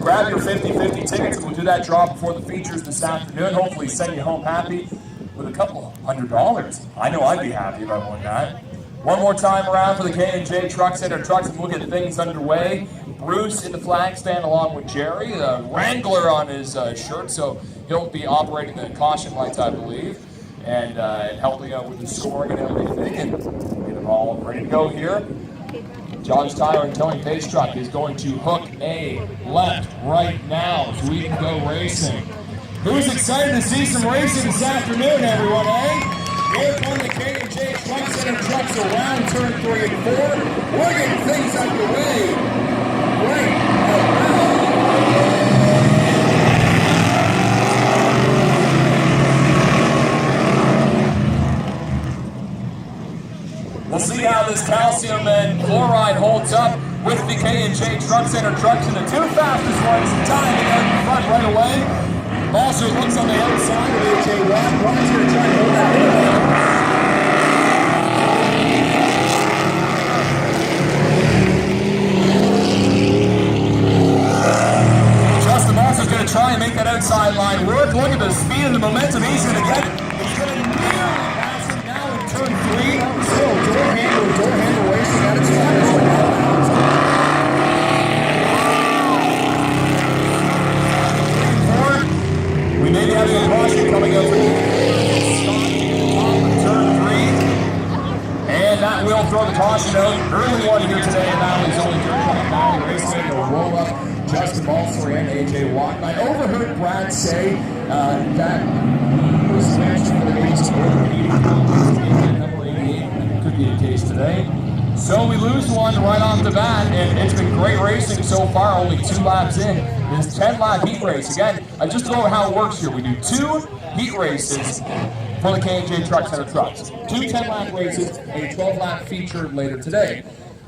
grab your 50-50 tickets. We'll do that draw before the features this afternoon. Hopefully send you home happy with a couple $100. I know I'd be happy if I won that. One more time around for the K&J Truck Center Trucks, and we'll get things underway. Bruce in the flag stand along with Jerry, the Wrangler on his shirt, so he'll be operating the caution lights, I believe, and helping out with the scoring and everything, and get it all ready to go here. Josh Tyler and Tony Pace Truck is going to hook a left right now so we can go racing. Who's excited to see some racing this afternoon, everyone, eh? Here come the K&J Truck Center Trucks around turn 3 and 4. We're getting things underway right now. We'll see how this calcium and chloride holds up with the K&J Truck Center Trucks, and the two fastest ones tying out in front right away. Also looks on the outside of AJ Watt. Ron's going to try and hold that in. Justin Moss is going to try and make that outside line work. Look at the speed and the momentum he's going to get. He's going to nearly pass it now in turn 3. Still, door handle racing at its finest right now. We may be having a caution coming up for turn 3. And that will throw the caution out. Early one here today, and now he's only dirt truck Valley Raceway. It'll roll up Justin Balser and AJ Watt. I overheard Brad say that he was mentioned for the race over 80 pounds. Number 88, and it could be the case today. So we lose one right off the bat, and it's been great racing so far, only 2 laps in. This 10-lap heat race. Again, I just know how it works here. We do 2 heat races for the K&J Truck Center Trucks. 2 10-lap races, a 12-lap feature later today.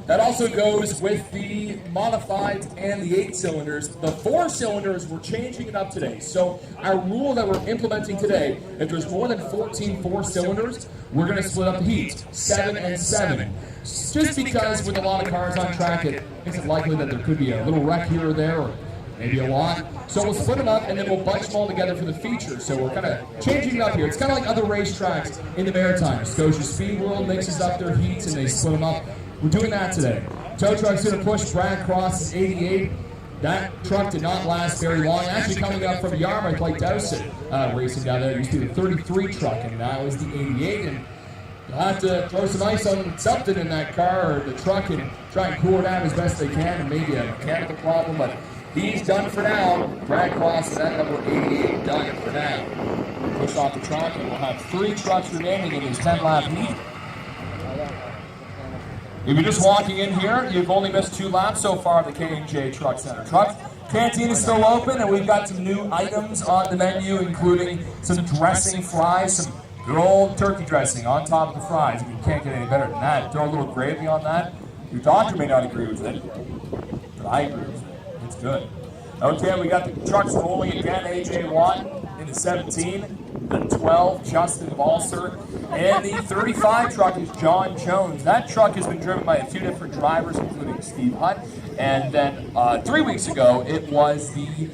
That also goes with the modifieds and the 8-cylinders. The 4-cylinders, we're changing it up today. So our rule that we're implementing today, if there's more than 14 4-cylinders, we're going to split up the heats, 7 and 7. Just because with a lot of cars on track, it makes it likely that there could be a little wreck here or there, or maybe a lot. So we'll split them up, and then we'll bunch them all together for the feature. So we're kind of changing it up here. It's kind of like other racetracks in the Maritimes. Scotia Speed World mixes up their heats, and they split them up. We're doing that today. Tow truck's going to push Brad Cross's 88. That truck did not last very long. Actually coming up from Yarmouth, like Dowsett, racing down there. It used to be the 33 truck, and now is the 88. And you'll have to throw some ice on something in that car or the truck and try and cool it down as best they can, and maybe a mechanical problem. But he's done for now. Brad Cross is at number 88, done for now. Push off the truck, and we'll have 3 trucks remaining in his 10-lap heat. If you're just walking in here, you've only missed 2 laps so far of the K&J Truck Center Truck. Canteen is still open, and we've got some new items on the menu, including some dressing fries, some good old turkey dressing on top of the fries. You can't get any better than that. Throw a little gravy on that. Your doctor may not agree with it, but I agree with it. It's good. Okay, we got the trucks rolling again. AJ Watt in the 17. The 12, Justin Balser, and the 35 truck is John Jones. That truck has been driven by a few different drivers, including Steve Hutt, and then 3 weeks ago, it was the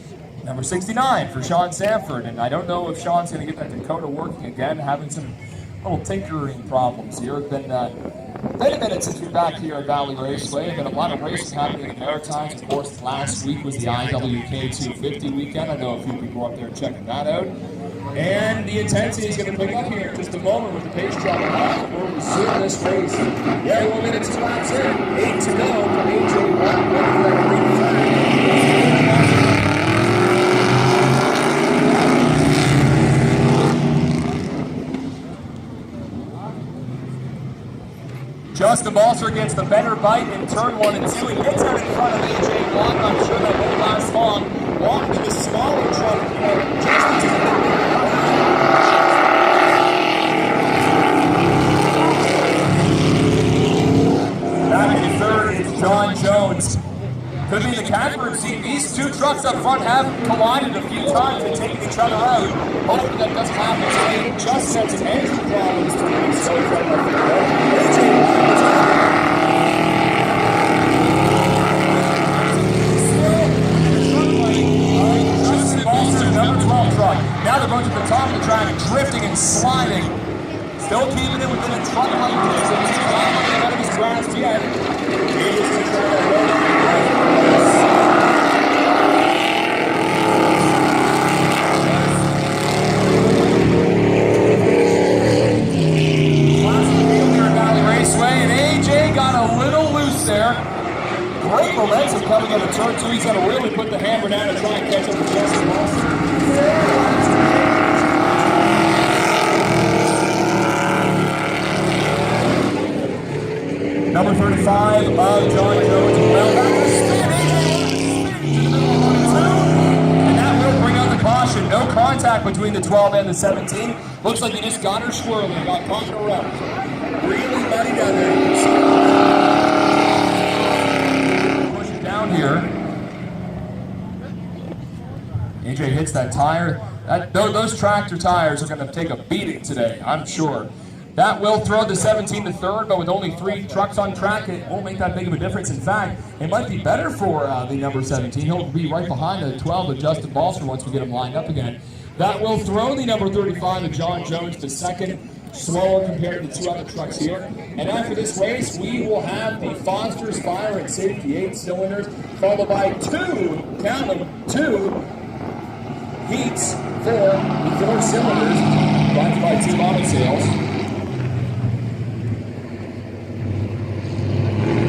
number 69 for Sean Sanford, and I don't know if Sean's going to get that Dakota working again, having some little tinkering problems here. It's been a minute since we're back here at Valley Raceway. There's been a lot of racing happening in the Maritimes. Of course, last week was the IWK 250 weekend. I know a few people up there checking that out. And the intensity is going to pick up here in just a moment with the pace truck off. We'll resume this race. Yeah, 1 minute, 2 laps in. 8 to go for AJ Watt. Ready for that green flag. Justin Balser gets the better bite in turn 1 and 2. He gets out in front of AJ Watt. I'm sure that won't last long. Watt with the smaller truck. Justin's back in third is John Jones. Could be the catbird seat. These 2 trucks up front have collided a few times and taken each other out. Hopefully that doesn't happen today. Just had some engine problems 3 weeks ago. Still, sliding. Still keeping it within a truck-like distance. He's not running out of his grasp yet. He is going to try to roll up the race. Great momentum coming into turn 2. He's going to really put the hammer down and try and catch up with Justin Lawson. Number 35 of John Jones. Well, that was and that will bring out the caution. No contact between the 12 and the 17. Looks like he just got her swirling. Got caught in a row. Really muddy down there. Here. AJ hits that tire. Those tractor tires are going to take a beating today, I'm sure. That will throw the 17 to third, but with only 3 trucks on track, it won't make that big of a difference. In fact, it might be better for the number 17. He'll be right behind the 12 of Justin Balser once we get him lined up again. That will throw the number 35 of John Jones to second, slower compared to the 2 other trucks here. And after this race, we will have the Foster's Fire and Safety 8 cylinders, followed by 2, count them, 2 heats for the 4 cylinders, brought by Team Auto Sales.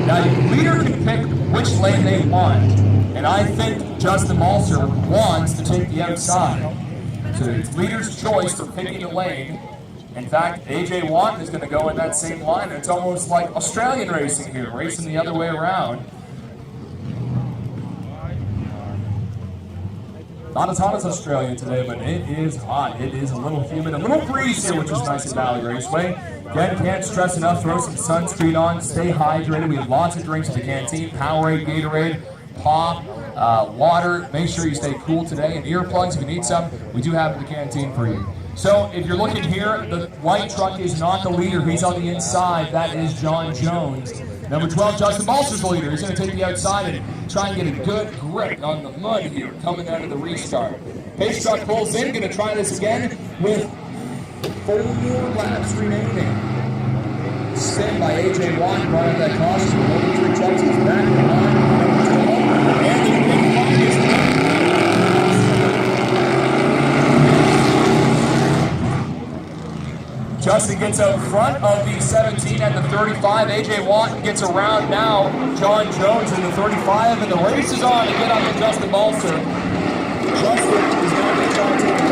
Now, the leader can pick which lane they want, and I think Justin Balser wants to take the outside. So it's leader's choice for picking a lane. In fact, AJ Watt is going to go in that same line. It's almost like Australian racing here, racing the other way around. Not as hot as Australia today, but it is hot. It is a little humid, a little breeze here, which is nice at Valley Raceway. Again, can't stress enough, throw some sunscreen on, stay hydrated. We have lots of drinks at the canteen, Powerade, Gatorade, pop, water. Make sure you stay cool today. And earplugs, if you need some, we do have at the canteen for you. So if you're looking here, the white truck is not the leader. He's on the inside. That is John Jones. Number 12, Justin Balser's the leader. He's going to take the outside and try and get a good grip on the mud here coming out of the restart. Pace truck pulls in, going to try this again with 4 more laps remaining. Spin by AJ Watt, brought up that caution. Over 3 trucks, he's back behind. And the big flag is Justin gets out front of the 17 and the 35. AJ Watt gets around now. John Jones in the 35, and the race is on to get up to Justin Balser. Justin is now going to try to take the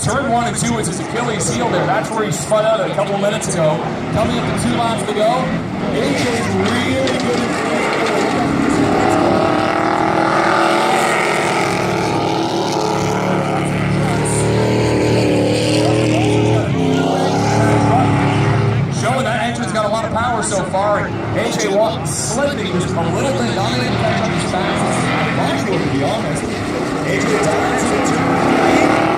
Turn 1 and 2 is his Achilles heel there. That's where he spun out a couple of minutes ago. Coming up to 2 laps to go. AJ's really good at showing that engine's got a lot of power so far. AJ Watt slipping just a little bit, not even catch up as fast as Marshall, to be honest. AJ dives into turn 3.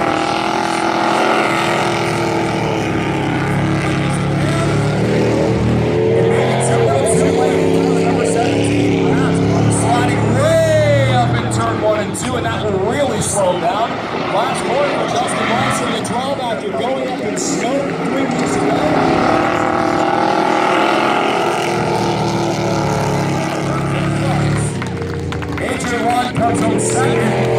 And that will really slow down. Last corner for Justin Balser in the 12 after going up in snow 3 weeks ago. AJ Watt comes on second.